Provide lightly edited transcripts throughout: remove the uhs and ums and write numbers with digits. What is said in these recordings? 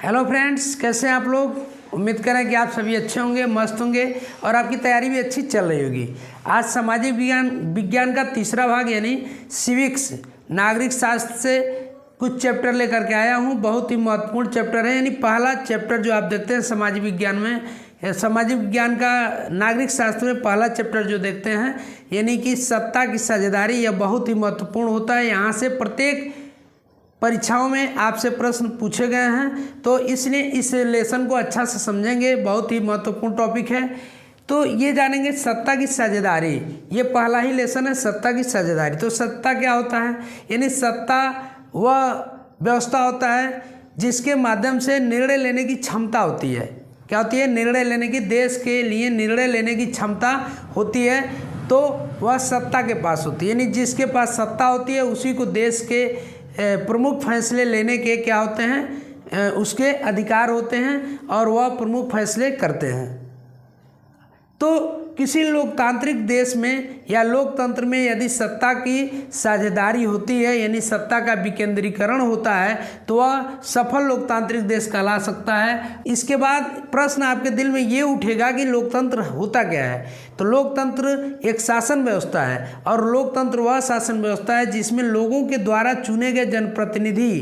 Hello friends, कैसे हैं आप लोग। उम्मीद करें कि आप सभी अच्छे होंगे, मस्त होंगे और आपकी तैयारी भी अच्छी चल रही होगी। आज सामाजिक विज्ञान का तीसरा भाग यानी सिविक्स नागरिक शास्त्र से कुछ चैप्टर लेकर के आया हूं। बहुत ही महत्वपूर्ण चैप्टर है, यानी पहला चैप्टर जो आप देखते हैं सामाजिक विज्ञान में, सामाजिक विज्ञान का नागरिक शास्त्र में पहला चैप्टर जो देखते हैं यानी कि सत्ता की साझेदारी, यह बहुत ही महत्वपूर्ण होता है। यहाँ से प्रत्येक परीक्षाओं में आपसे प्रश्न पूछे गए हैं, तो इसलिए इस लेसन को अच्छा से समझेंगे। बहुत ही महत्वपूर्ण टॉपिक है। तो ये जानेंगे सत्ता की साझेदारी, ये पहला ही लेसन है, सत्ता की साझेदारी। तो सत्ता क्या होता है, यानी सत्ता वह व्यवस्था होता है जिसके माध्यम से निर्णय लेने की क्षमता होती है। क्या होती है? निर्णय लेने की, देश के लिए निर्णय लेने की क्षमता होती है, तो वह सत्ता के पास होती है। यानी जिसके पास सत्ता होती है उसी को देश के प्रमुख फैसले लेने के क्या होते हैं, उसके अधिकार होते हैं और वह प्रमुख फैसले करते हैं। तो किसी लोकतांत्रिक देश में या लोकतंत्र में यदि सत्ता की साझेदारी होती है यानी सत्ता का विकेंद्रीकरण होता है तो वह सफल लोकतांत्रिक देश कहला सकता है। इसके बाद प्रश्न आपके दिल में ये उठेगा कि लोकतंत्र होता क्या है। तो लोकतंत्र एक शासन व्यवस्था है और लोकतंत्र वह शासन व्यवस्था है जिसमें लोगों के द्वारा चुने गए जनप्रतिनिधि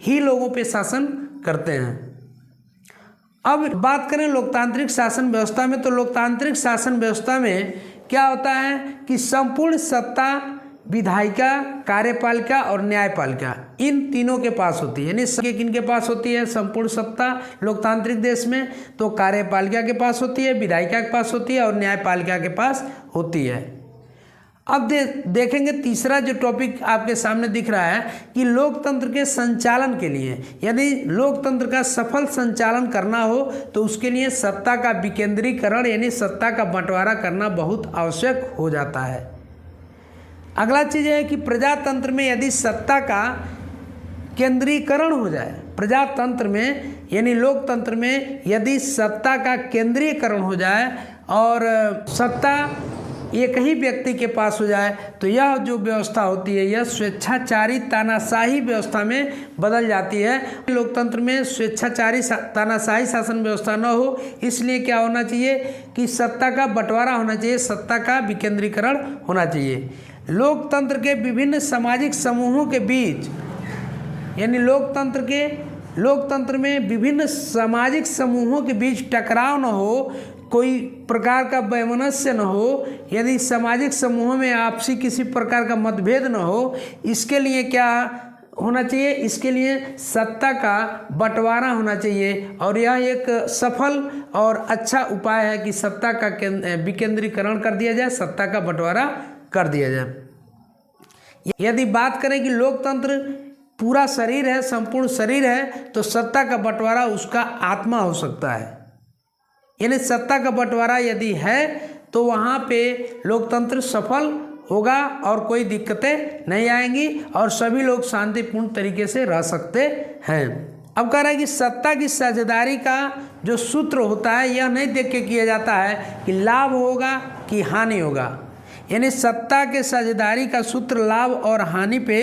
ही लोगों पर शासन करते हैं। अब बात करें लोकतांत्रिक शासन व्यवस्था में, तो लोकतांत्रिक शासन व्यवस्था में क्या होता है कि संपूर्ण सत्ता विधायिका, कार्यपालिका और न्यायपालिका इन तीनों के पास होती है। यानी किनके पास होती है संपूर्ण सत्ता लोकतांत्रिक देश में, तो कार्यपालिका के पास होती है, विधायिका के पास होती है और न्यायपालिका के पास होती है। अब देखेंगे तीसरा जो टॉपिक आपके सामने दिख रहा है कि लोकतंत्र के संचालन के लिए, यदि लोकतंत्र का सफल संचालन करना हो तो उसके लिए सत्ता का विकेंद्रीकरण यानी सत्ता का बंटवारा करना बहुत आवश्यक हो जाता है। अगला चीज़ है कि प्रजातंत्र में यदि सत्ता का केंद्रीकरण हो जाए, प्रजातंत्र में यानी लोकतंत्र में यदि सत्ता का केंद्रीकरण हो जाए और सत्ता एक ही व्यक्ति के पास हो जाए तो यह जो व्यवस्था होती है यह स्वेच्छाचारी तानाशाही व्यवस्था में बदल जाती है। लोकतंत्र में स्वेच्छाचारी तानाशाही शासन व्यवस्था न हो, इसलिए क्या होना चाहिए कि सत्ता का बंटवारा होना चाहिए, सत्ता का विकेंद्रीकरण होना चाहिए। लोकतंत्र के विभिन्न सामाजिक समूहों के बीच यानी लोकतंत्र में विभिन्न सामाजिक समूहों के बीच टकराव न हो, कोई प्रकार का वैमनस्य न हो, यदि सामाजिक समूहों में आपसी किसी प्रकार का मतभेद न हो, इसके लिए क्या होना चाहिए, इसके लिए सत्ता का बंटवारा होना चाहिए। और यह एक सफल और अच्छा उपाय है कि सत्ता का विकेंद्रीकरण कर दिया जाए, सत्ता का बंटवारा कर दिया जाए। यदि बात करें कि लोकतंत्र पूरा शरीर है, संपूर्ण शरीर है, तो सत्ता का बंटवारा उसका आत्मा हो सकता है। यानी सत्ता का बंटवारा यदि है तो वहाँ पे लोकतंत्र सफल होगा और कोई दिक्कतें नहीं आएंगी और सभी लोग शांतिपूर्ण तरीके से रह सकते हैं। अब कह रहा है कि सत्ता की साझेदारी का जो सूत्र होता है यह नहीं देख के किया जाता है कि लाभ होगा कि हानि होगा। यानी सत्ता के साझेदारी का सूत्र लाभ और हानि पे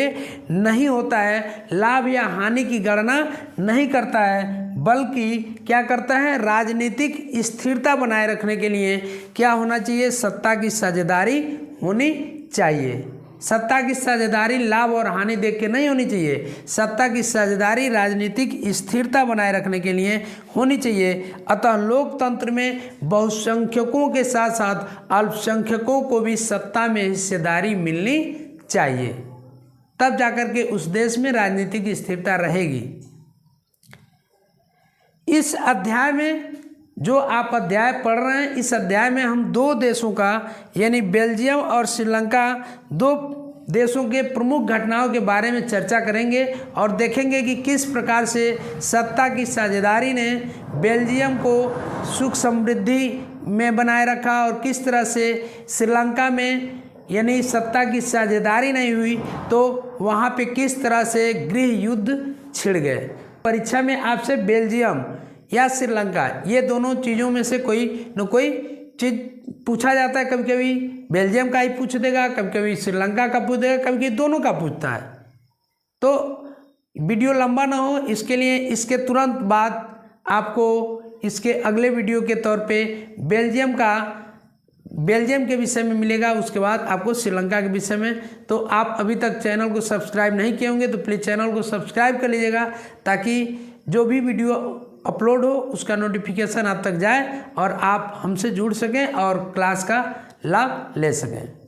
नहीं होता है, लाभ या हानि की गणना नहीं करता है, बल्कि क्या करता है, राजनीतिक स्थिरता बनाए रखने के लिए क्या होना चाहिए, सत्ता की साझेदारी होनी चाहिए। सत्ता की साझेदारी लाभ और हानि देख के नहीं होनी चाहिए, सत्ता की साझेदारी राजनीतिक स्थिरता बनाए रखने के लिए होनी चाहिए। अतः लोकतंत्र में बहुसंख्यकों के साथ साथ अल्पसंख्यकों को भी सत्ता में हिस्सेदारी मिलनी चाहिए, तब जाकर के उस देश में राजनीतिक स्थिरता रहेगी। इस अध्याय में जो आप अध्याय पढ़ रहे हैं, इस अध्याय में हम दो देशों का यानी बेल्जियम और श्रीलंका, दो देशों के प्रमुख घटनाओं के बारे में चर्चा करेंगे और देखेंगे कि किस प्रकार से सत्ता की साझेदारी ने बेल्जियम को सुख समृद्धि में बनाए रखा और किस तरह से श्रीलंका में यानी सत्ता की साझेदारी नहीं हुई तो वहाँ पे किस तरह से गृह युद्ध छिड़ गए। परीक्षा में आपसे बेल्जियम या श्रीलंका ये दोनों चीज़ों में से कोई न कोई चीज़ पूछा जाता है। कभी कभी बेल्जियम का ही पूछ देगा, कभी कभी श्रीलंका का पूछ देगा, कभी कभी दोनों का पूछता है। तो वीडियो लंबा ना हो इसके लिए इसके तुरंत बाद आपको इसके अगले वीडियो के तौर पे बेल्जियम के विषय में मिलेगा, उसके बाद आपको श्रीलंका के विषय में। तो आप अभी तक चैनल को सब्सक्राइब नहीं किए होंगे तो प्लीज़ चैनल को सब्सक्राइब कर लीजिएगा, ताकि जो भी वीडियो अपलोड हो उसका नोटिफिकेशन आप तक जाए और आप हमसे जुड़ सकें और क्लास का लाभ ले सकें।